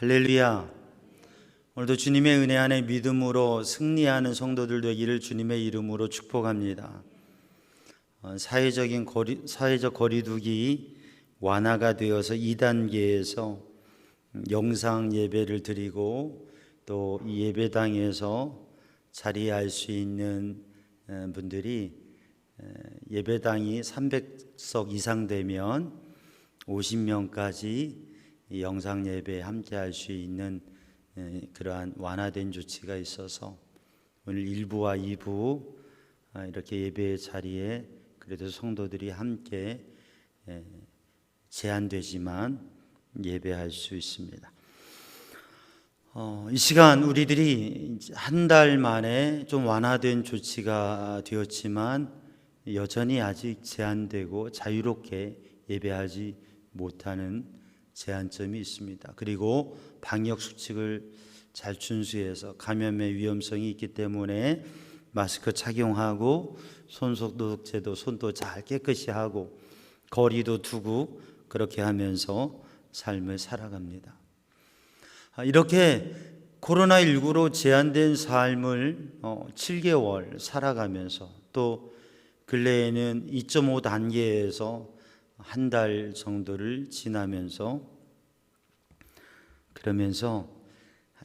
할렐루야. 오늘도 주님의 은혜 안에 믿음으로 승리하는 성도들 되기를 주님의 이름으로 축복합니다. 사회적 거리두기 완화가 되어서 2단계에서 영상 예배를 드리고 또 이 예배당에서 자리할 수 있는 분들이 예배당이 300석 이상 되면 50명까지 영상 예배에 함께 할 수 있는 그러한 완화된 조치가 있어서 오늘 1부와 2부 이렇게 예배의 자리에 그래도 성도들이 함께 제한되지만 예배할 수 있습니다. 이 시간 우리들이 한 달 만에 좀 완화된 조치가 되었지만 여전히 아직 제한되고 자유롭게 예배하지 못하는 제한점이 있습니다. 그리고 방역 수칙을 잘 준수해서 감염의 위험성이 있기 때문에 마스크 착용하고 손소독제도 손도 잘 깨끗이 하고 거리도 두고 그렇게 하면서 삶을 살아갑니다. 이렇게 코로나19로 제한된 삶을 7개월 살아가면서 또 근래에는 2.5 단계에서 한 달 정도를 지나면서 그러면서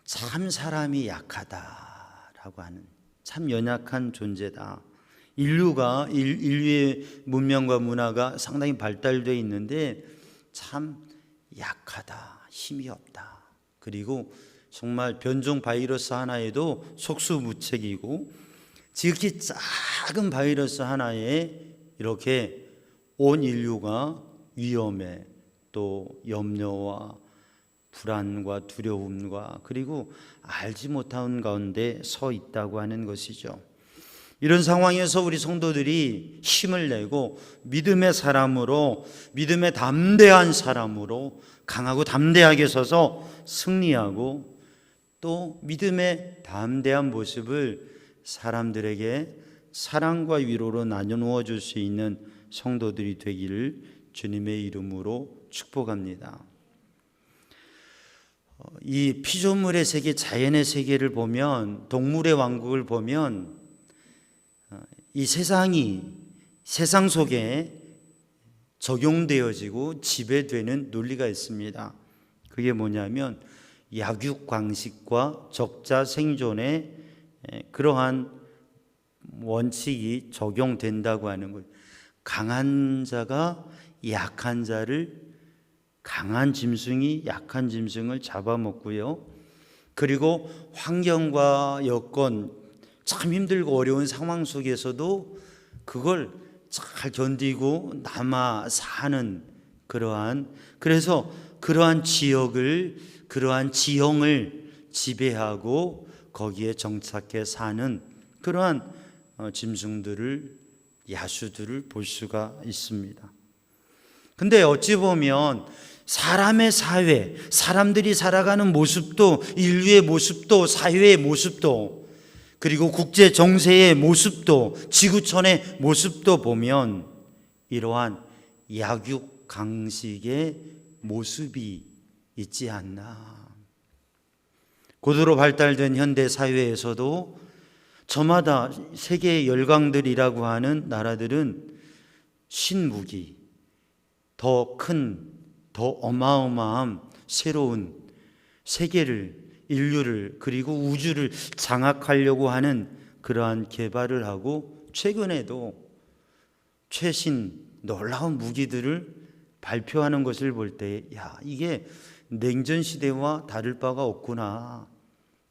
참 사람이 약하다라고 하는, 참 연약한 존재다. 인류의 문명과 문화가 상당히 발달되어 있는데 참 약하다, 힘이 없다. 그리고 정말 변종 바이러스 하나에도 속수무책이고 지극히 작은 바이러스 하나에 이렇게 온 인류가 위험에 또 염려와 불안과 두려움과 그리고 알지 못하는 가운데 서 있다고 하는 것이죠. 이런 상황에서 우리 성도들이 힘을 내고 믿음의 사람으로, 믿음의 담대한 사람으로 강하고 담대하게 서서 승리하고 또 믿음의 담대한 모습을 사람들에게 사랑과 위로로 나누어 줄 수 있는 성도들이 되기를 주님의 이름으로 축복합니다. 이 피조물의 세계, 자연의 세계를 보면, 동물의 왕국을 보면 이 세상 속에 적용되어지고 지배되는 논리가 있습니다. 그게 뭐냐면 약육강식과 적자 생존의 그러한 원칙이 적용된다고 하는 거예요. 강한 자가 약한 자를, 강한 짐승이 약한 짐승을 잡아먹고요. 그리고 환경과 여건, 참 힘들고 어려운 상황 속에서도 그걸 잘 견디고 남아 사는 그래서 그러한 지역을, 그러한 지형을 지배하고 거기에 정착해 사는 그러한 짐승들을, 야수들을 볼 수가 있습니다. 근데 어찌 보면 사람의 사회, 사람들이 살아가는 모습도, 인류의 모습도, 사회의 모습도, 그리고 국제 정세의 모습도, 지구촌의 모습도 보면 이러한 약육강식의 모습이 있지 않나. 고도로 발달된 현대 사회에서도 저마다 세계 열강들이라고 하는 나라들은 신무기, 더 큰, 더 어마어마한 새로운 세계를, 인류를 그리고 우주를 장악하려고 하는 그러한 개발을 하고 최근에도 최신 놀라운 무기들을 발표하는 것을 볼 때 이게 냉전 시대와 다를 바가 없구나.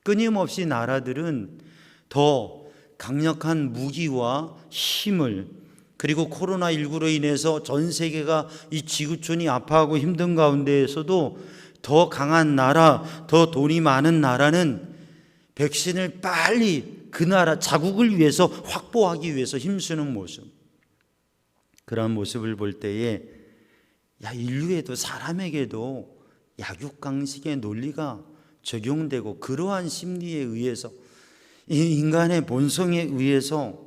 끊임없이 나라들은 더 강력한 무기와 힘을, 그리고 코로나19로 인해서 전 세계가 이 지구촌이 아파하고 힘든 가운데에서도 더 강한 나라, 더 돈이 많은 나라는 백신을 빨리 그 나라 자국을 위해서 확보하기 위해서 힘쓰는 모습, 그런 모습을 볼 때에 인류에도, 사람에게도 약육강식의 논리가 적용되고 그러한 심리에 의해서, 이 인간의 본성에 의해서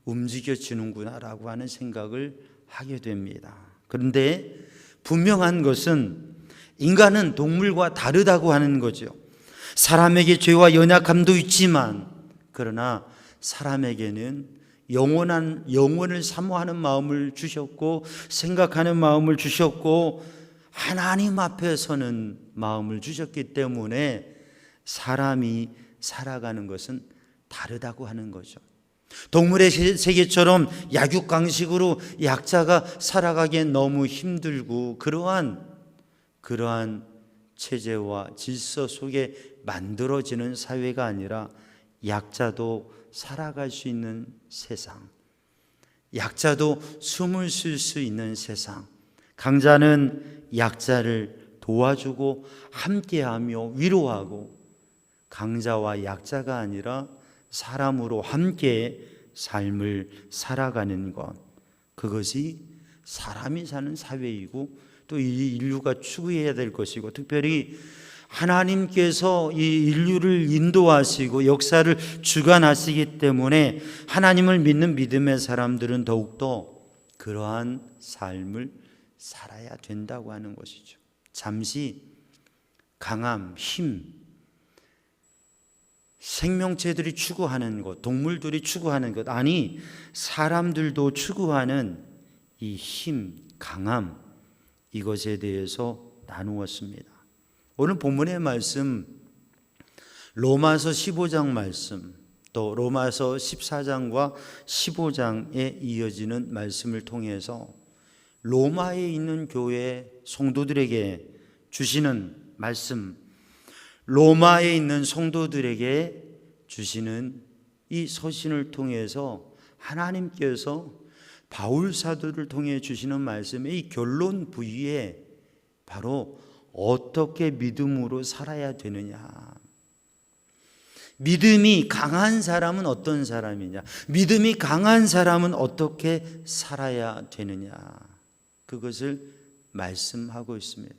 움직여지는구나라고 하는 생각을 하게 됩니다. 그런데 분명한 것은 인간은 동물과 다르다고 하는 거죠. 사람에게 죄와 연약함도 있지만 그러나 사람에게는 영원한 영원을 사모하는 마음을 주셨고 생각하는 마음을 주셨고 하나님 앞에 서는 마음을 주셨기 때문에 사람이 살아가는 것은 다르다고 하는 거죠. 동물의 세계처럼 약육강식으로 약자가 살아가기엔 너무 힘들고 그러한 체제와 질서 속에 만들어지는 사회가 아니라 약자도 살아갈 수 있는 세상, 약자도 숨을 쉴 수 있는 세상, 강자는 약자를 도와주고 함께하며 위로하고 강자와 약자가 아니라 사람으로 함께 삶을 살아가는 것, 그것이 사람이 사는 사회이고 또 이 인류가 추구해야 될 것이고 특별히 하나님께서 이 인류를 인도하시고 역사를 주관하시기 때문에 하나님을 믿는 믿음의 사람들은 더욱더 그러한 삶을 살아야 된다고 하는 것이죠. 잠시 강함, 힘, 생명체들이 추구하는 것, 동물들이 추구하는 것, 아니 사람들도 추구하는 이 힘, 강함, 이것에 대해서 나누었습니다. 오늘 본문의 말씀, 로마서 15장 말씀, 또 로마서 14장과 15장에 이어지는 말씀을 통해서 로마에 있는 교회 성도들에게 주시는 말씀, 로마에 있는 성도들에게 주시는 이 서신을 통해서 하나님께서 바울 사도를 통해 주시는 말씀의 이 결론 부위에 바로 어떻게 믿음으로 살아야 되느냐, 믿음이 강한 사람은 어떤 사람이냐, 믿음이 강한 사람은 어떻게 살아야 되느냐, 그것을 말씀하고 있습니다.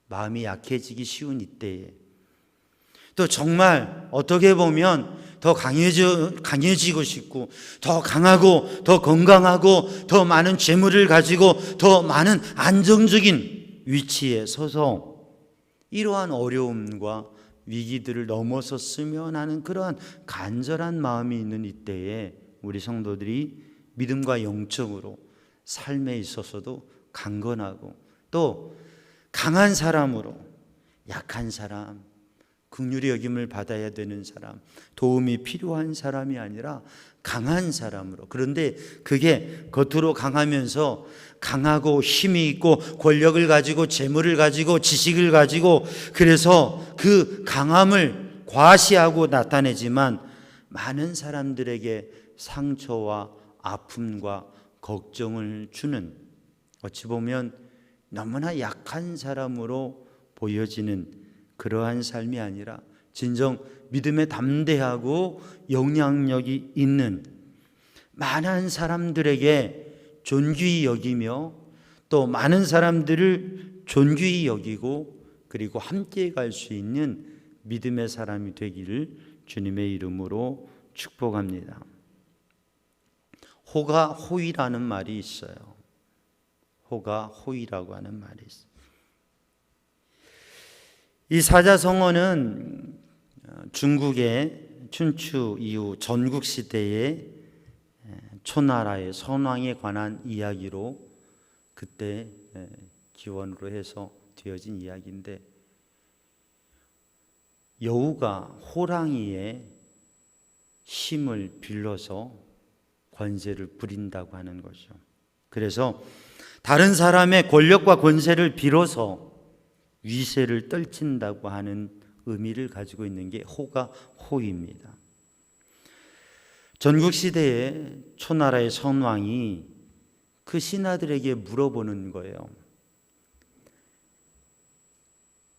마음이 약해지기 쉬운 이때에 또 정말 어떻게 보면 더 강해지고 싶고 더 강하고 더 건강하고 더 많은 재물을 가지고 더 많은 안정적인 위치에 서서 이러한 어려움과 위기들을 넘어섰으면 하는 그러한 간절한 마음이 있는 이때에 우리 성도들이 믿음과 영적으로 삶에 있어서도 강건하고 또 강한 사람으로 약한 사람, 긍휼히 여김을 받아야 되는 사람, 도움이 필요한 사람이 아니라 강한 사람으로, 그런데 그게 겉으로 강하면서 강하고 힘이 있고 권력을 가지고 재물을 가지고 지식을 가지고 그래서 그 강함을 과시하고 나타내지만 많은 사람들에게 상처와 아픔과 걱정을 주는, 어찌 보면 너무나 약한 사람으로 보여지는 그러한 삶이 아니라 진정 믿음에 담대하고 영향력이 있는 많은 사람들에게 존귀히 여기며 또 많은 사람들을 존귀히 여기고 그리고 함께 갈 수 있는 믿음의 사람이 되기를 주님의 이름으로 축복합니다. 호가 호의라는 말이 있어요. 호가 호의라고 하는 말이 있어요. 이 사자성어는 중국의 춘추 이후 전국시대의 초나라의 선왕에 관한 이야기로 그때 기원으로 해서 되어진 이야기인데, 여우가 호랑이의 힘을 빌려서 권세를 부린다고 하는 거죠. 그래서 다른 사람의 권력과 권세를 빌어서 위세를 떨친다고 하는 의미를 가지고 있는 게 호가 호입니다. 전국시대의 초나라의 선왕이 그 신하들에게 물어보는 거예요.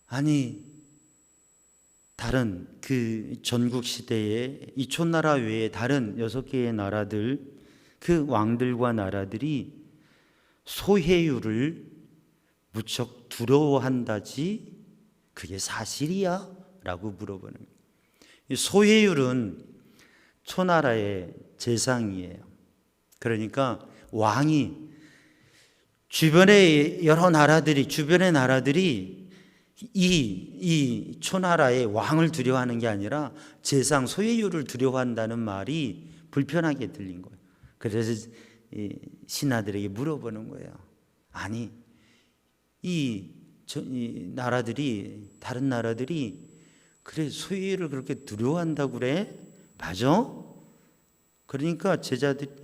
아니, 다른 그 전국시대의 이 초나라 외에 다른 6개의 나라들, 그 왕들과 나라들이 소해유를 무척 두려워한다지 그게 사실이야? 라고 물어보는 거예요. 소해율은 초나라의 재상이에요. 그러니까 왕이 주변의 나라들이 이 초나라의 왕을 두려워하는 게 아니라 재상 소유를 두려워한다는 말이 불편하게 들린 거예요. 그래서 이 신하들에게 물어보는 거예요. 아니, 이 나라들이, 다른 나라들이 그래 소유를 그렇게 두려워한다고 그래? 맞아? 그러니까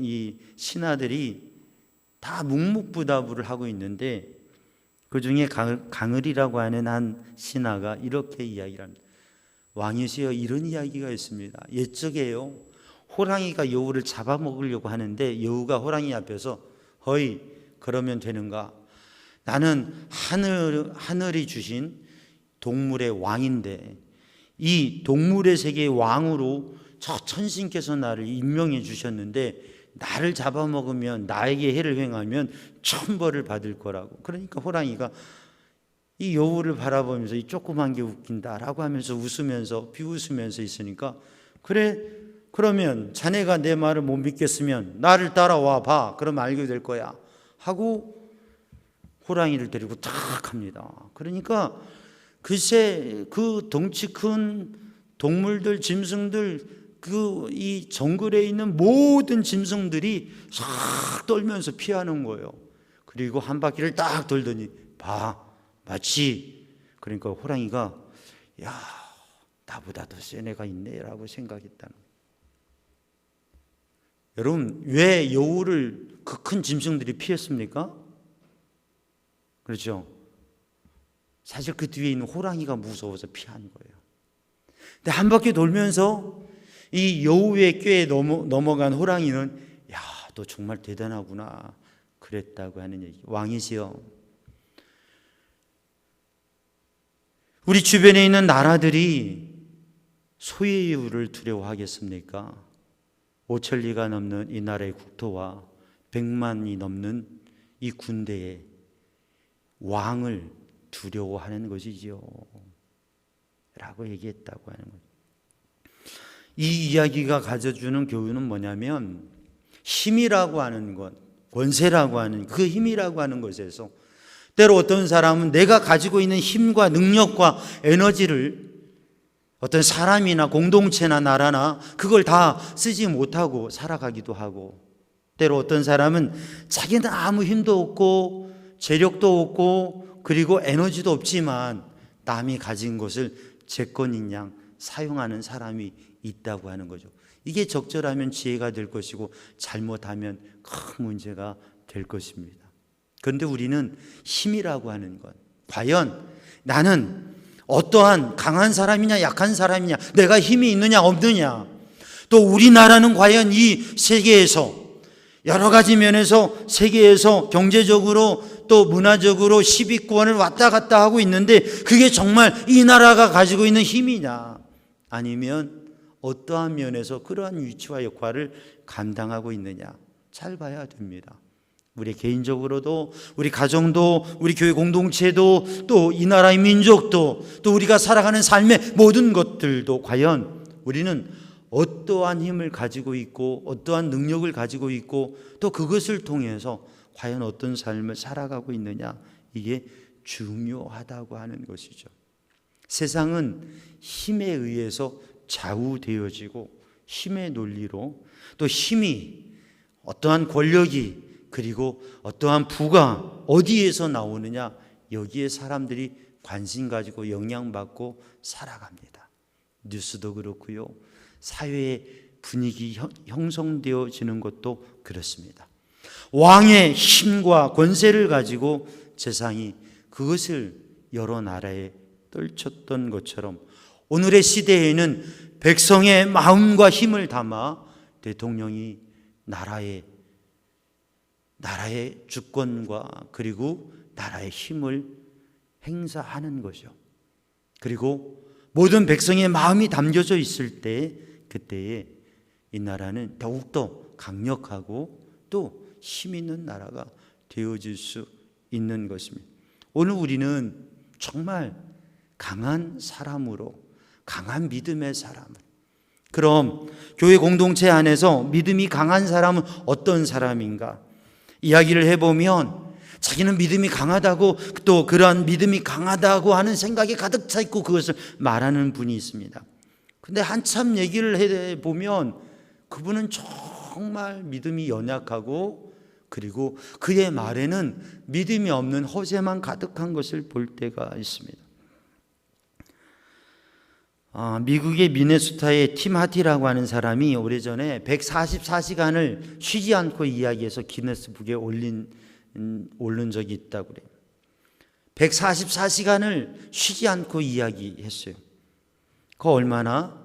이 신하들이 다 묵묵부답을 하고 있는데 그 중에 강을이라고 하는 한 신하가 이렇게 이야기를 합니다. 왕이시여, 이런 이야기가 있습니다. 옛적에요, 호랑이가 여우를 잡아먹으려고 하는데 여우가 호랑이 앞에서 허이, 그러면 되는가? 나는 하늘이 주신 동물의 왕인데 이 동물의 세계의 왕으로 저 천신께서 나를 임명해 주셨는데 나를 잡아먹으면, 나에게 해를 행하면 천벌을 받을 거라고. 그러니까 호랑이가 이 여우를 바라보면서 이 조그만 게 웃긴다라고 하면서 웃으면서 비웃으면서 있으니까, 그래, 그러면 자네가 내 말을 못 믿겠으면 나를 따라와 봐, 그럼 알게 될 거야 하고 호랑이를 데리고 탁 갑니다. 그러니까 글쎄 그 덩치 큰 동물들, 짐승들, 이 정글에 있는 모든 짐승들이 싹 떨면서 피하는 거예요. 그리고 한 바퀴를 딱 돌더니 봐, 마치, 그러니까 호랑이가 야, 나보다 더 센 애가 있네 라고 생각했다는 거예요. 여러분, 왜 여우를 그 큰 짐승들이 피했습니까? 그렇죠? 사실 그 뒤에 있는 호랑이가 무서워서 피한 거예요. 근데 한 바퀴 돌면서 이 여우의 꾀에 넘어간 호랑이는 야, 너 정말 대단하구나 그랬다고 하는 얘기. 왕이시여, 우리 주변에 있는 나라들이 소유를 두려워하겠습니까? 5천리가 넘는 이 나라의 국토와 100만이 넘는 이 군대에 왕을 두려워하는 것이지요 라고 얘기했다고 하는 거예요. 이 이야기가 가져주는 교훈은 뭐냐면, 힘이라고 하는 것, 권세라고 하는 그 힘이라고 하는 것에서 때로 어떤 사람은 내가 가지고 있는 힘과 능력과 에너지를 어떤 사람이나 공동체나 나라나 그걸 다 쓰지 못하고 살아가기도 하고, 때로 어떤 사람은 자기는 아무 힘도 없고 재력도 없고 그리고 에너지도 없지만 남이 가진 것을 제 것인 양 사용하는 사람이 있다고 하는 거죠. 이게 적절하면 지혜가 될 것이고 잘못하면 큰 문제가 될 것입니다. 그런데 우리는 힘이라고 하는 것, 과연 나는 어떠한 강한 사람이냐 약한 사람이냐, 내가 힘이 있느냐 없느냐, 또 우리나라는 과연 이 세계에서 여러 가지 면에서 세계에서 경제적으로 또 문화적으로 10위권을 왔다 갔다 하고 있는데 그게 정말 이 나라가 가지고 있는 힘이냐, 아니면 어떠한 면에서 그러한 위치와 역할을 감당하고 있느냐, 잘 봐야 됩니다. 우리 개인적으로도, 우리 가정도, 우리 교회 공동체도, 또 이 나라의 민족도, 또 우리가 살아가는 삶의 모든 것들도 과연 우리는 어떠한 힘을 가지고 있고 어떠한 능력을 가지고 있고 또 그것을 통해서 과연 어떤 삶을 살아가고 있느냐, 이게 중요하다고 하는 것이죠. 세상은 힘에 의해서 좌우되어지고 힘의 논리로, 또 힘이, 어떠한 권력이, 그리고 어떠한 부가 어디에서 나오느냐, 여기에 사람들이 관심 가지고 영향받고 살아갑니다. 뉴스도 그렇고요, 사회의 분위기 형성되어지는 것도 그렇습니다. 왕의 힘과 권세를 가지고 세상이 그것을 여러 나라에 떨쳤던 것처럼 오늘의 시대에는 백성의 마음과 힘을 담아 대통령이 나라의 주권과 그리고 나라의 힘을 행사하는 거죠. 그리고 모든 백성의 마음이 담겨져 있을 때, 그때에 이 나라는 더욱더 강력하고 또 힘 있는 나라가 되어질 수 있는 것입니다. 오늘 우리는 정말 강한 사람으로, 강한 믿음의 사람을, 그럼 교회 공동체 안에서 믿음이 강한 사람은 어떤 사람인가 이야기를 해보면, 자기는 믿음이 강하다고, 또 그러한 믿음이 강하다고 하는 생각이 가득 차 있고 그것을 말하는 분이 있습니다. 근데 한참 얘기를 해보면 그분은 정말 믿음이 연약하고, 그리고 그의 말에는 믿음이 없는 허세만 가득한 것을 볼 때가 있습니다. 미국의 미네소타의 팀 하티라고 하는 사람이 오래전에 144시간을 쉬지 않고 이야기해서 기네스북에 오른 적이 있다고 그래요. 144시간을 쉬지 않고 이야기했어요. 그 얼마나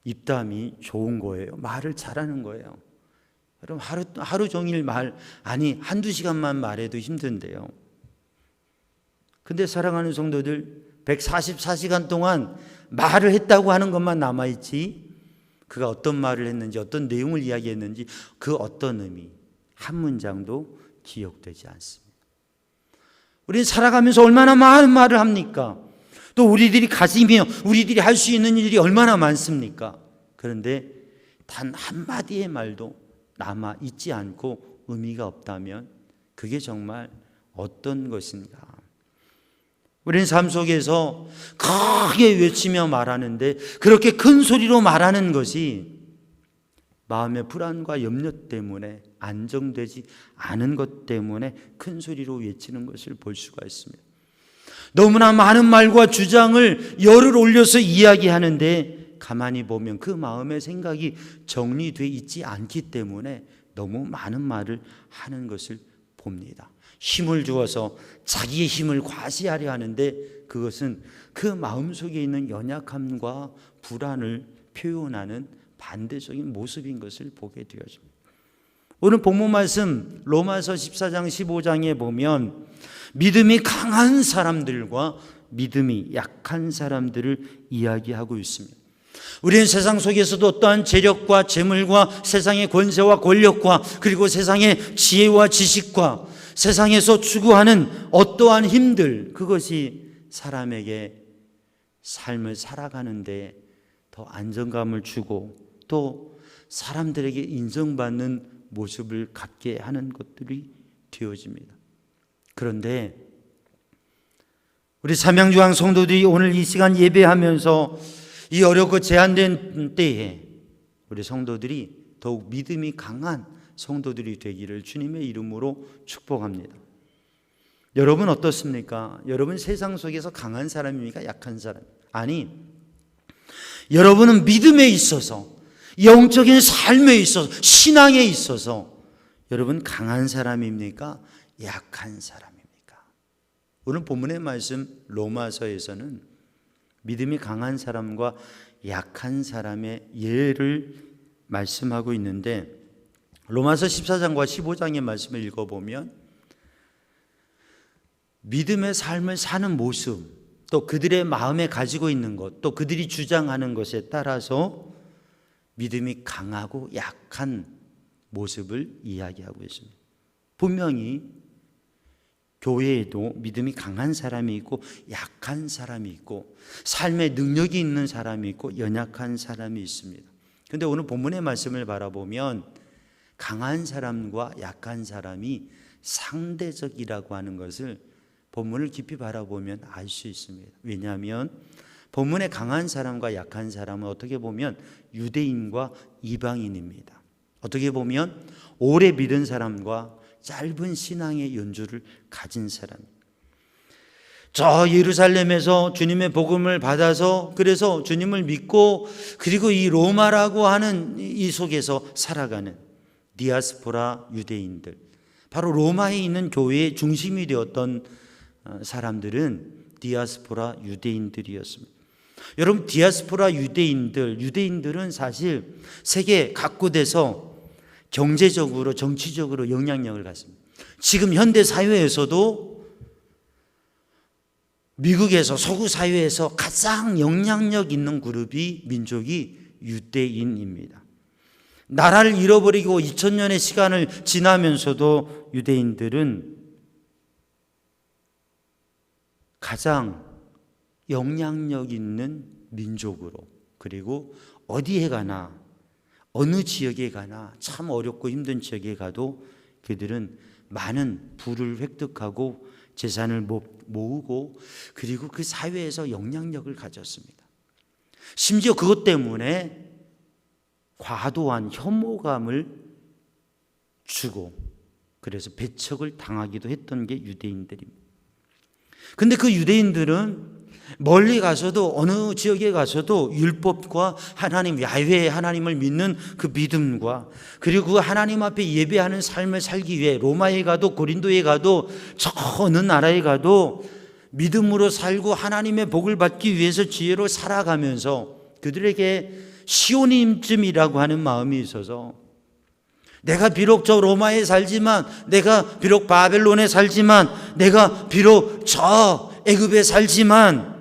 입담이 좋은 거예요. 말을 잘하는 거예요. 그럼 하루 종일 한두 시간만 말해도 힘든데요. 근데 사랑하는 성도들, 144시간 동안 말을 했다고 하는 것만 남아있지, 그가 어떤 말을 했는지, 어떤 내용을 이야기했는지, 그 어떤 의미, 한 문장도 기억되지 않습니다. 우리는 살아가면서 얼마나 많은 말을 합니까? 또 우리들이 가지며 우리들이 할 수 있는 일이 얼마나 많습니까? 그런데 단 한마디의 말도 남아있지 않고 의미가 없다면 그게 정말 어떤 것인가? 우리는 삶 속에서 크게 외치며 말하는데, 그렇게 큰 소리로 말하는 것이 마음의 불안과 염려 때문에, 안정되지 않은 것 때문에 큰 소리로 외치는 것을 볼 수가 있습니다. 너무나 많은 말과 주장을 열을 올려서 이야기하는데 가만히 보면 그 마음의 생각이 정리되어 있지 않기 때문에 너무 많은 말을 하는 것을 봅니다. 힘을 주어서 자기의 힘을 과시하려 하는데 그것은 그 마음속에 있는 연약함과 불안을 표현하는 반대적인 모습인 것을 보게 되어집니다. 오늘 본문 말씀 로마서 14장 15장에 보면 믿음이 강한 사람들과 믿음이 약한 사람들을 이야기하고 있습니다. 우리는 세상 속에서도 어떠한 재력과 재물과 세상의 권세와 권력과 그리고 세상의 지혜와 지식과 세상에서 추구하는 어떠한 힘들, 그것이 사람에게 삶을 살아가는데 더 안정감을 주고 또 사람들에게 인정받는 모습을 갖게 하는 것들이 되어집니다. 그런데 우리 삼양주항 성도들이 오늘 이 시간 예배하면서 이 어렵고 제한된 때에 우리 성도들이 더욱 믿음이 강한 성도들이 되기를 주님의 이름으로 축복합니다. 여러분 어떻습니까? 여러분 세상 속에서 강한 사람입니까? 약한 사람? 아니, 여러분은 믿음에 있어서, 영적인 삶에 있어서, 신앙에 있어서 여러분 강한 사람입니까? 약한 사람입니까? 오늘 본문의 말씀 로마서에서는 믿음이 강한 사람과 약한 사람의 예를 말씀하고 있는데, 로마서 14장과 15장의 말씀을 읽어보면 믿음의 삶을 사는 모습, 또 그들의 마음에 가지고 있는 것, 또 그들이 주장하는 것에 따라서 믿음이 강하고 약한 모습을 이야기하고 있습니다. 분명히 교회에도 믿음이 강한 사람이 있고 약한 사람이 있고 삶에 능력이 있는 사람이 있고 연약한 사람이 있습니다. 그런데 오늘 본문의 말씀을 바라보면 강한 사람과 약한 사람이 상대적이라고 하는 것을 본문을 깊이 바라보면 알 수 있습니다. 왜냐하면 본문의 강한 사람과 약한 사람은 어떻게 보면 유대인과 이방인입니다. 어떻게 보면 오래 믿은 사람과 짧은 신앙의 연주를 가진 사람, 저 예루살렘에서 주님의 복음을 받아서 그래서 주님을 믿고 그리고 이 로마라고 하는 이 속에서 살아가는 디아스포라 유대인들, 바로 로마에 있는 교회의 중심이 되었던 사람들은 디아스포라 유대인들이었습니다. 여러분, 디아스포라 유대인들은 사실 세계 각곳에서 경제적으로 정치적으로 영향력을 갖습니다. 지금 현대 사회에서도 미국에서 서구 사회에서 가장 영향력 있는 그룹이 민족이 유대인입니다. 나라를 잃어버리고 2000년의 시간을 지나면서도 유대인들은 가장 영향력 있는 민족으로, 그리고 어디에 가나 어느 지역에 가나 참 어렵고 힘든 지역에 가도 그들은 많은 부를 획득하고 재산을 모으고 그리고 그 사회에서 영향력을 가졌습니다. 심지어 그것 때문에 과도한 혐오감을 주고 그래서 배척을 당하기도 했던 게 유대인들입니다. 근데 그 유대인들은 멀리 가서도 어느 지역에 가서도 율법과 하나님, 야훼 하나님을 믿는 그 믿음과 그리고 그 하나님 앞에 예배하는 삶을 살기 위해 로마에 가도 고린도에 가도 저 어느 나라에 가도 믿음으로 살고 하나님의 복을 받기 위해서 지혜로 살아가면서 그들에게 시온임쯤이라고 하는 마음이 있어서 내가 비록 저 로마에 살지만, 내가 비록 바벨론에 살지만, 내가 비록 저 애굽에 살지만,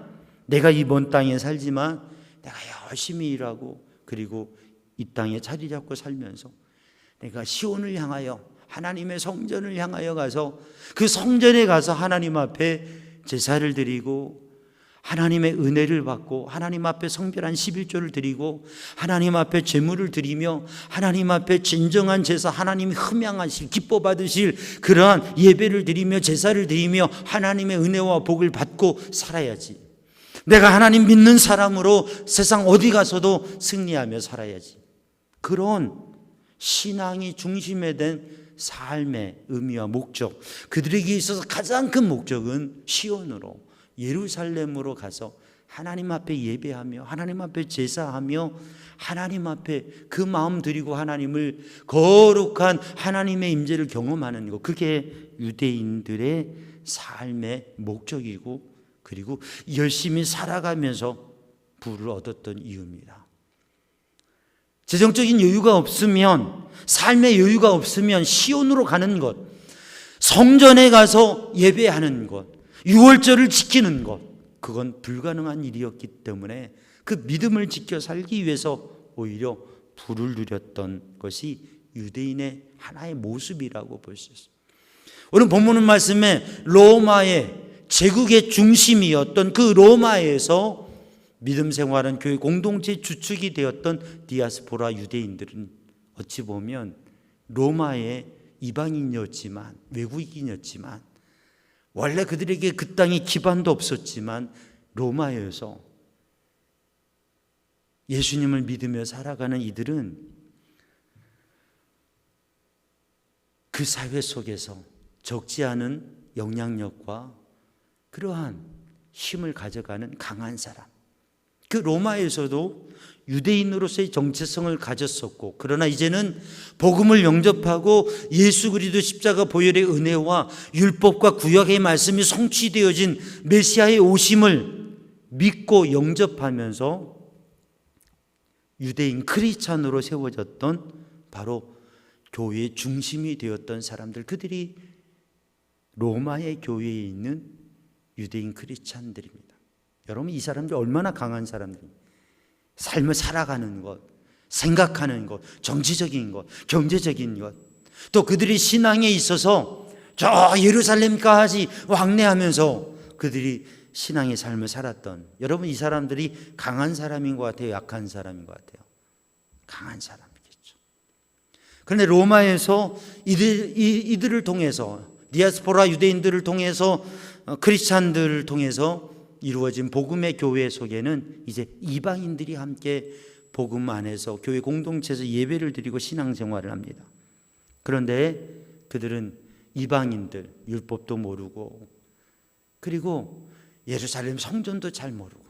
내가 이번 땅에 살지만 내가 열심히 일하고 그리고 이 땅에 자리 잡고 살면서 내가 시온을 향하여 하나님의 성전을 향하여 가서 그 성전에 가서 하나님 앞에 제사를 드리고 하나님의 은혜를 받고 하나님 앞에 성별한 11조를 드리고 하나님 앞에 제물을 드리며 하나님 앞에 진정한 제사, 하나님이 흠양하실 기뻐 받으실 그러한 예배를 드리며 제사를 드리며 하나님의 은혜와 복을 받고 살아야지. 내가 하나님 믿는 사람으로 세상 어디 가서도 승리하며 살아야지. 그런 신앙이 중심에 된 삶의 의미와 목적, 그들에게 있어서 가장 큰 목적은 시온으로 예루살렘으로 가서 하나님 앞에 예배하며 하나님 앞에 제사하며 하나님 앞에 그 마음 드리고 하나님을 거룩한 하나님의 임재를 경험하는 것, 그게 유대인들의 삶의 목적이고 그리고 열심히 살아가면서 부를 얻었던 이유입니다. 재정적인 여유가 없으면, 삶의 여유가 없으면 시온으로 가는 것, 성전에 가서 예배하는 것, 유월절을 지키는 것, 그건 불가능한 일이었기 때문에 그 믿음을 지켜 살기 위해서 오히려 부를 누렸던 것이 유대인의 하나의 모습이라고 볼 수 있습니다. 오늘 본문 말씀에 로마의 제국의 중심이었던 그 로마에서 믿음 생활은 교회 공동체 주축이 되었던 디아스포라 유대인들은 어찌 보면 로마의 이방인이었지만, 외국인이었지만, 원래 그들에게 그 땅에 기반도 없었지만 로마에서 예수님을 믿으며 살아가는 이들은 그 사회 속에서 적지 않은 영향력과 그러한 힘을 가져가는 강한 사람, 그 로마에서도 유대인으로서의 정체성을 가졌었고, 그러나 이제는 복음을 영접하고 예수 그리스도 십자가 보혈의 은혜와 율법과 구약의 말씀이 성취되어진 메시아의 오심을 믿고 영접하면서 유대인 크리스찬으로 세워졌던 바로 교회의 중심이 되었던 사람들, 그들이 로마의 교회에 있는 유대인 크리스찬들입니다. 여러분, 이 사람들 얼마나 강한 사람들입니까? 삶을 살아가는 것, 생각하는 것, 정치적인 것, 경제적인 것, 또 그들이 신앙에 있어서 저 예루살렘까지 왕래하면서 그들이 신앙의 삶을 살았던, 여러분, 이 사람들이 강한 사람인 것 같아요? 약한 사람인 것 같아요? 강한 사람이겠죠. 그런데 로마에서 이들을 통해서, 디아스포라 유대인들을 통해서, 크리스찬들을 통해서 이루어진 복음의 교회 속에는 이제 이방인들이 함께 복음 안에서 교회 공동체에서 예배를 드리고 신앙생활을 합니다. 그런데 그들은 이방인들, 율법도 모르고 그리고 예루살렘 성전도 잘 모르고,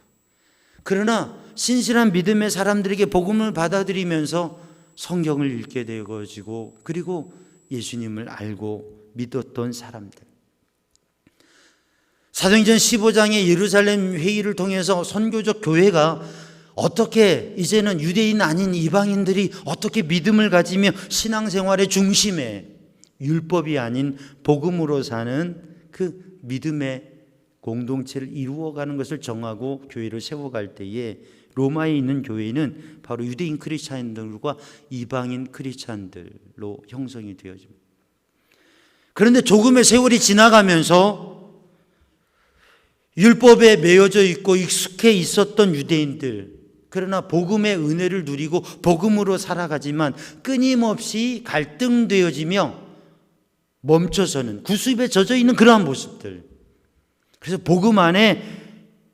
그러나 신실한 믿음의 사람들에게 복음을 받아들이면서 성경을 읽게 되어지고 그리고 예수님을 알고 믿었던 사람들, 사도행전 15장의 예루살렘 회의를 통해서 선교적 교회가 어떻게 이제는 유대인 아닌 이방인들이 어떻게 믿음을 가지며 신앙생활의 중심에 율법이 아닌 복음으로 사는 그 믿음의 공동체를 이루어가는 것을 정하고 교회를 세워갈 때에 로마에 있는 교회는 바로 유대인 크리스찬들과 이방인 크리스찬들로 형성이 되어집니다. 그런데 조금의 세월이 지나가면서 율법에 매여져 있고 익숙해 있었던 유대인들, 그러나 복음의 은혜를 누리고 복음으로 살아가지만 끊임없이 갈등되어지며 멈춰서는 구습에 젖어 있는 그러한 모습들. 그래서 복음 안에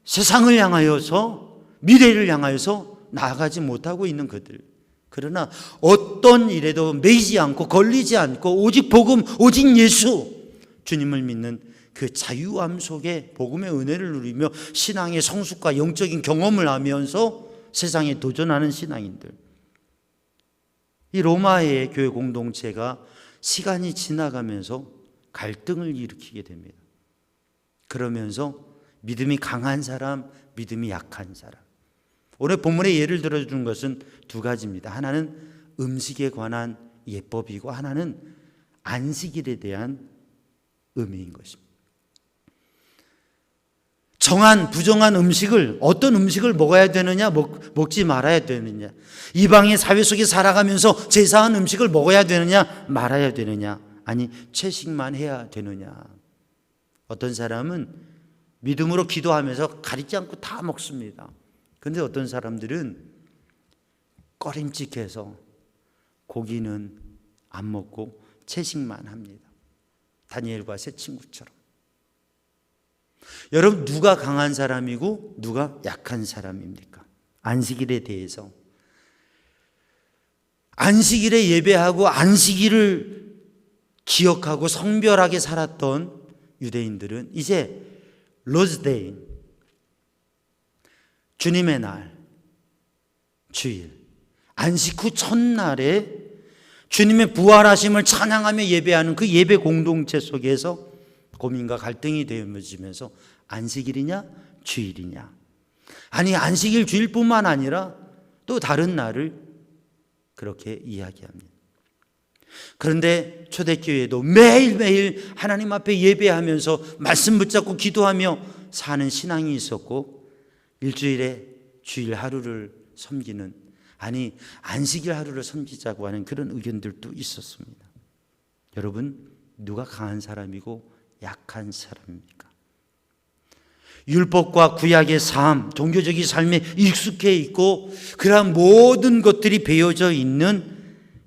세상을 향하여서 미래를 향하여서 나아가지 못하고 있는 그들. 그러나 어떤 일에도 매이지 않고 걸리지 않고 오직 복음, 오직 예수, 주님을 믿는 그 자유함 속에 복음의 은혜를 누리며 신앙의 성숙과 영적인 경험을 하면서 세상에 도전하는 신앙인들. 이 로마의 교회 공동체가 시간이 지나가면서 갈등을 일으키게 됩니다. 그러면서 믿음이 강한 사람, 믿음이 약한 사람. 오늘 본문에 예를 들어주는 것은 두 가지입니다. 하나는 음식에 관한 예법이고 하나는 안식일에 대한 의미인 것입니다. 정한 부정한 음식을, 어떤 음식을 먹어야 되느냐, 먹지 말아야 되느냐, 이방의 사회 속에 살아가면서 제사한 음식을 먹어야 되느냐 말아야 되느냐, 아니 채식만 해야 되느냐. 어떤 사람은 믿음으로 기도하면서 가리지 않고 다 먹습니다. 그런데 어떤 사람들은 꺼림칙해서 고기는 안 먹고 채식만 합니다. 다니엘과 세 친구처럼. 여러분, 누가 강한 사람이고 누가 약한 사람입니까? 안식일에 대해서. 안식일에 예배하고 안식일을 기억하고 성별하게 살았던 유대인들은 이제 로즈데이, 주님의 날, 주일, 안식 후 첫날에 주님의 부활하심을 찬양하며 예배하는 그 예배 공동체 속에서 고민과 갈등이 되어지면서 안식일이냐 주일이냐, 아니 안식일 주일뿐만 아니라 또 다른 날을 그렇게 이야기합니다. 그런데 초대교회도 매일매일 하나님 앞에 예배하면서 말씀 붙잡고 기도하며 사는 신앙이 있었고, 일주일에 주일 하루를 섬기는, 아니 안식일 하루를 섬기자고 하는 그런 의견들도 있었습니다. 여러분, 누가 강한 사람이고 약한 사람입니까? 율법과 구약의 삶, 종교적인 삶에 익숙해 있고 그러한 모든 것들이 배어져 있는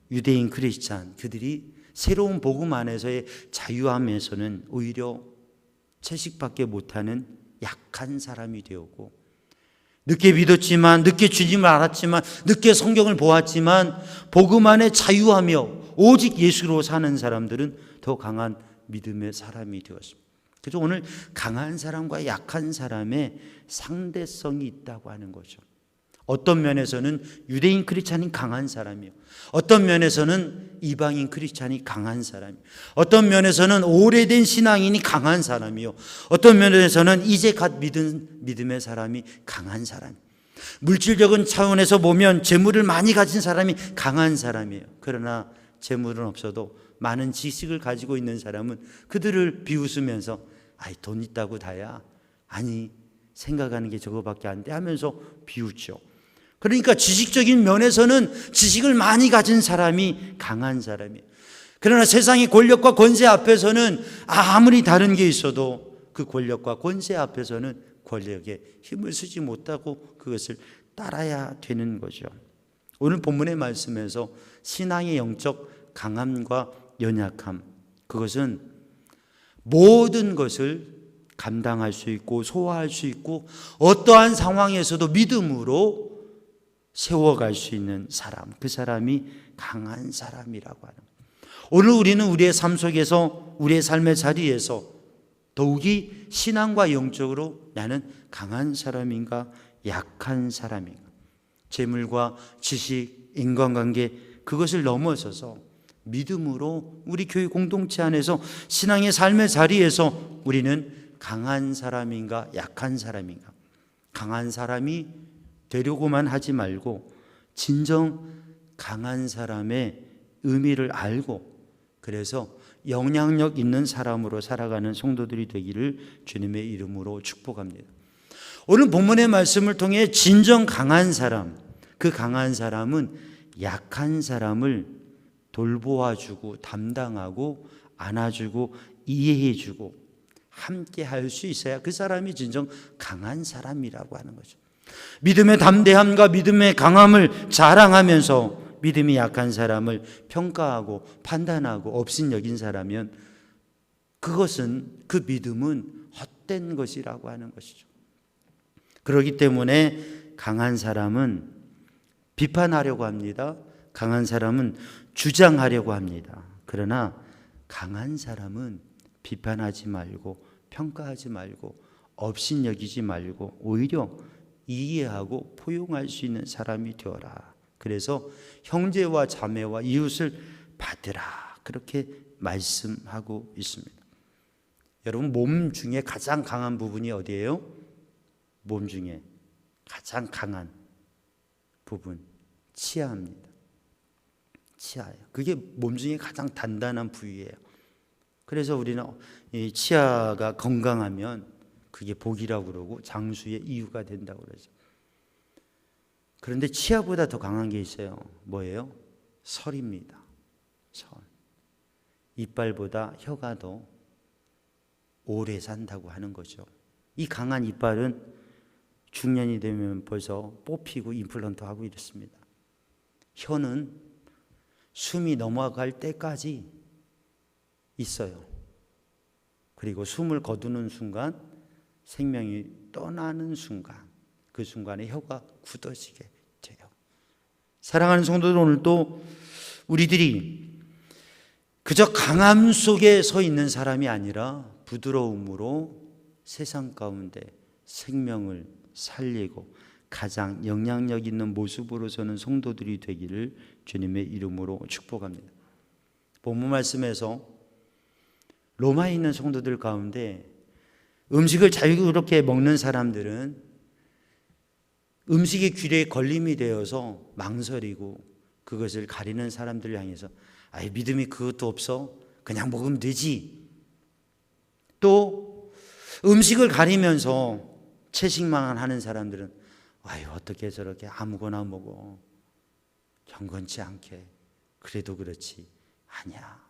유대인 크리스찬, 그들이 새로운 복음 안에서의 자유함에서는 오히려 채식밖에 못하는 약한 사람이 되었고, 늦게 믿었지만, 늦게 주님을 알았지만, 늦게 성경을 보았지만 복음 안에 자유하며 오직 예수로 사는 사람들은 더 강한 믿음의 사람이 되었습니다. 그래서 오늘 강한 사람과 약한 사람의 상대성이 있다고 하는 거죠. 어떤 면에서는 유대인 크리스찬이 강한 사람이요, 어떤 면에서는 이방인 크리스찬이 강한 사람이요, 어떤 면에서는 오래된 신앙인이 강한 사람이요, 어떤 면에서는 이제 갓 믿은 믿음의 사람이 강한 사람. 물질적인 차원에서 보면 재물을 많이 가진 사람이 강한 사람이에요. 그러나 재물은 없어도 많은 지식을 가지고 있는 사람은 그들을 비웃으면서 아이 돈 있다고 다야, 아니 생각하는 게 저거밖에 안 돼 하면서 비웃죠. 그러니까 지식적인 면에서는 지식을 많이 가진 사람이 강한 사람이에요. 그러나 세상의 권력과 권세 앞에서는 아무리 다른 게 있어도 그 권력과 권세 앞에서는 권력에 힘을 쓰지 못하고 그것을 따라야 되는 거죠. 오늘 본문의 말씀에서 신앙의 영적 강함과 연약함, 그것은 모든 것을 감당할 수 있고 소화할 수 있고 어떠한 상황에서도 믿음으로 세워갈 수 있는 사람, 그 사람이 강한 사람이라고 하는 거예요. 오늘 우리는 우리의 삶 속에서, 우리의 삶의 자리에서 더욱이 신앙과 영적으로 나는 강한 사람인가 약한 사람인가, 재물과 지식, 인간관계, 그것을 넘어서서 믿음으로 우리 교회 공동체 안에서 신앙의 삶의 자리에서 우리는 강한 사람인가 약한 사람인가. 강한 사람이 되려고만 하지 말고 진정 강한 사람의 의미를 알고 그래서 영향력 있는 사람으로 살아가는 성도들이 되기를 주님의 이름으로 축복합니다. 오늘 본문의 말씀을 통해 진정 강한 사람, 그 강한 사람은 약한 사람을 돌보아주고 담당하고 안아주고 이해해주고 함께 할 수 있어야 그 사람이 진정 강한 사람이라고 하는 거죠. 믿음의 담대함과 믿음의 강함을 자랑하면서 믿음이 약한 사람을 평가하고 판단하고 업신여긴 사람이면 그것은, 그 믿음은 헛된 것이라고 하는 것이죠. 그렇기 때문에 강한 사람은 비판하려고 합니다. 강한 사람은 주장하려고 합니다. 그러나 강한 사람은 비판하지 말고 평가하지 말고 업신여기지 말고 오히려 이해하고 포용할 수 있는 사람이 되어라. 그래서 형제와 자매와 이웃을 받으라, 그렇게 말씀하고 있습니다. 여러분, 몸 중에 가장 강한 부분이 어디예요? 몸 중에 가장 강한 부분, 치아입니다. 치아예요. 그게 몸 중에 가장 단단한 부위예요. 그래서 우리는 이 치아가 건강하면 그게 복이라고 그러고 장수의 이유가 된다고 그러죠. 그런데 치아보다 더 강한 게 있어요. 뭐예요? 설입니다. 설. 이빨보다 혀가 더 오래 산다고 하는 거죠. 이 강한 이빨은 중년이 되면 벌써 뽑히고 임플란트 하고 이렇습니다. 혀는 숨이 넘어갈 때까지 있어요. 그리고 숨을 거두는 순간, 생명이 떠나는 순간, 그 순간에 혀가 굳어지게 돼요. 사랑하는 성도들, 오늘 또 우리들이 그저 강함 속에 서 있는 사람이 아니라 부드러움으로 세상 가운데 생명을 살리고 가장 영향력 있는 모습으로 서는 성도들이 되기를 주님의 이름으로 축복합니다. 본문 말씀에서 로마에 있는 성도들 가운데 음식을 자유롭게 먹는 사람들은 음식이 귀에 걸림이 되어서 망설이고 그것을 가리는 사람들을 향해서 아이, 믿음이 그것도 없어? 그냥 먹으면 되지. 또 음식을 가리면서 채식만 하는 사람들은 아유, 어떻게 저렇게 아무거나 먹어, 경건치 않게, 그래도 그렇지. 아니야.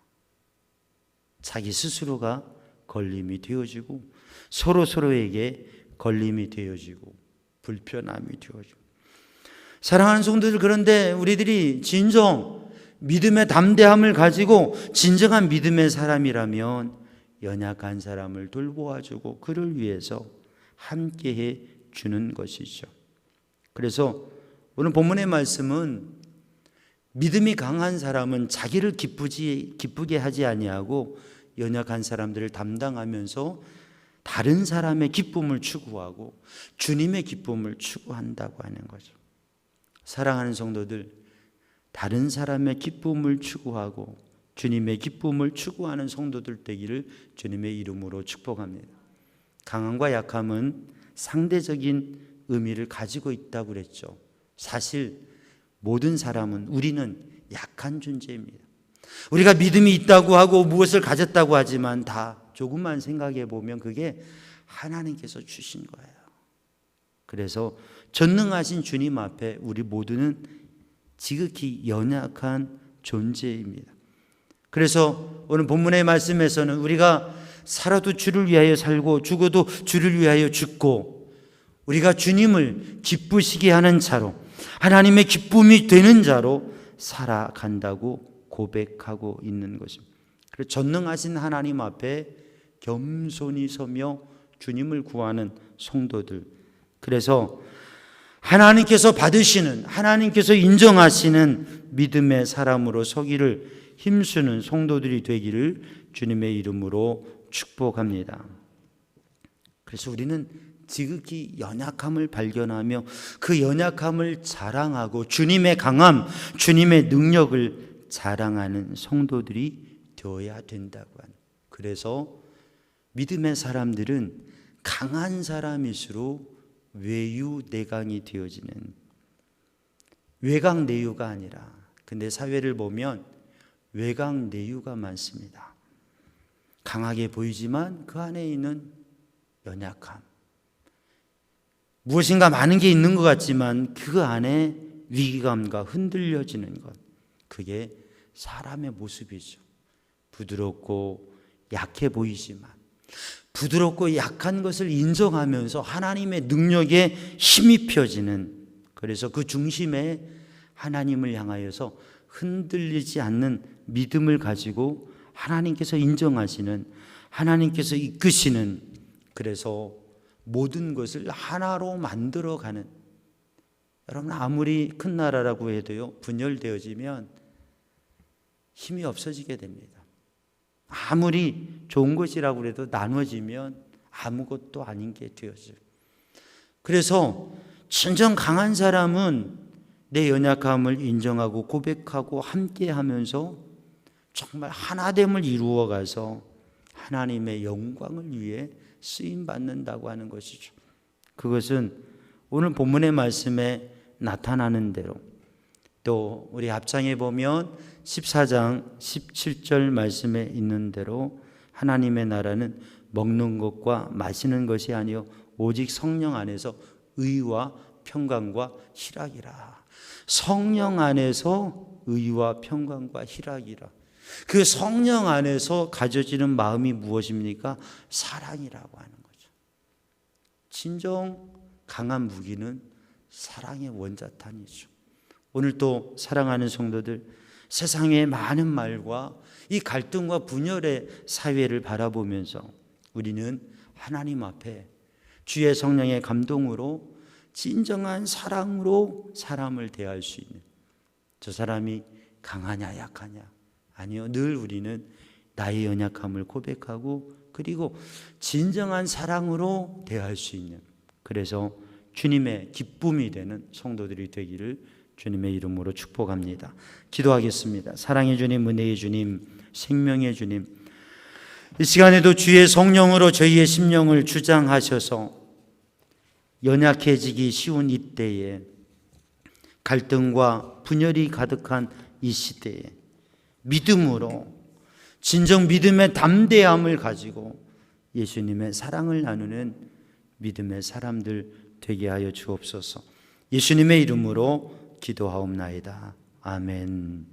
자기 스스로가 걸림이 되어지고 서로에게 걸림이 되어지고 불편함이 되어지고. 사랑하는 성도들, 그런데 우리들이 진정 믿음의 담대함을 가지고 진정한 믿음의 사람이라면 연약한 사람을 돌보아주고 그를 위해서 함께해 주는 것이죠. 그래서 오늘 본문의 말씀은 믿음이 강한 사람은 자기를 기쁘게 하지 아니하고 연약한 사람들을 담당하면서 다른 사람의 기쁨을 추구하고 주님의 기쁨을 추구한다고 하는 거죠. 사랑하는 성도들, 다른 사람의 기쁨을 추구하고 주님의 기쁨을 추구하는 성도들 되기를 주님의 이름으로 축복합니다. 강함과 약함은 상대적인 의미를 가지고 있다고 그랬죠. 사실 모든 사람은, 우리는 약한 존재입니다. 우리가 믿음이 있다고 하고 무엇을 가졌다고 하지만 다 조금만 생각해 보면 그게 하나님께서 주신 거예요. 그래서 전능하신 주님 앞에 우리 모두는 지극히 연약한 존재입니다. 그래서 오늘 본문의 말씀에서는 우리가 살아도 주를 위하여 살고 죽어도 주를 위하여 죽고 우리가 주님을 기쁘시게 하는 자로, 하나님의 기쁨이 되는 자로 살아간다고 고백하고 있는 것입니다. 그래서 전능하신 하나님 앞에 겸손히 서며 주님을 구하는 성도들, 그래서 하나님께서 받으시는, 하나님께서 인정하시는 믿음의 사람으로 서기를 힘쓰는 성도들이 되기를 주님의 이름으로 축복합니다. 그래서 우리는 지극히 연약함을 발견하며 그 연약함을 자랑하고 주님의 강함, 주님의 능력을 자랑하는 성도들이 되어야 된다고 하는. 그래서 믿음의 사람들은 강한 사람일수록 외유내강이 되어지는, 외강내유가 아니라, 근데 사회를 보면 외강내유가 많습니다. 강하게 보이지만 그 안에 있는 연약함, 무엇인가 많은 게 있는 것 같지만 그 안에 위기감과 흔들려지는 것, 그게 사람의 모습이죠. 부드럽고 약해 보이지만 부드럽고 약한 것을 인정하면서 하나님의 능력에 힘이 펴지는, 그래서 그 중심에 하나님을 향하여서 흔들리지 않는 믿음을 가지고 하나님께서 인정하시는, 하나님께서 이끄시는, 그래서 모든 것을 하나로 만들어가는, 여러분 아무리 큰 나라라고 해도요, 분열되어지면 힘이 없어지게 됩니다. 아무리 좋은 것이라고 해도 나눠지면 아무것도 아닌 게 되어져요. 그래서 진정 강한 사람은 내 연약함을 인정하고 고백하고 함께하면서 정말 하나됨을 이루어가서 하나님의 영광을 위해 쓰임받는다고 하는 것이죠. 그것은 오늘 본문의 말씀에 나타나는 대로, 또 우리 앞장에 보면 14장 17절 말씀에 있는 대로 하나님의 나라는 먹는 것과 마시는 것이 아니요 오직 성령 안에서 의와 평강과 희락이라. 성령 안에서 의와 평강과 희락이라. 그 성령 안에서 가져지는 마음이 무엇입니까? 사랑이라고 하는 거죠. 진정 강한 무기는 사랑의 원자탄이죠. 오늘 또 사랑하는 성도들, 세상의 많은 말과 이 갈등과 분열의 사회를 바라보면서 우리는 하나님 앞에 주의 성령의 감동으로 진정한 사랑으로 사람을 대할 수 있는, 저 사람이 강하냐 약하냐, 아니요, 늘 우리는 나의 연약함을 고백하고 그리고 진정한 사랑으로 대할 수 있는, 그래서 주님의 기쁨이 되는 성도들이 되기를 주님의 이름으로 축복합니다. 기도하겠습니다. 사랑의 주님, 은혜의 주님, 생명의 주님, 이 시간에도 주의 성령으로 저희의 심령을 주장하셔서 연약해지기 쉬운 이때에, 갈등과 분열이 가득한 이 시대에 믿음으로, 진정 믿음의 담대함을 가지고 예수님의 사랑을 나누는 믿음의 사람들 되게 하여 주옵소서. 예수님의 이름으로 기도하옵나이다. 아멘.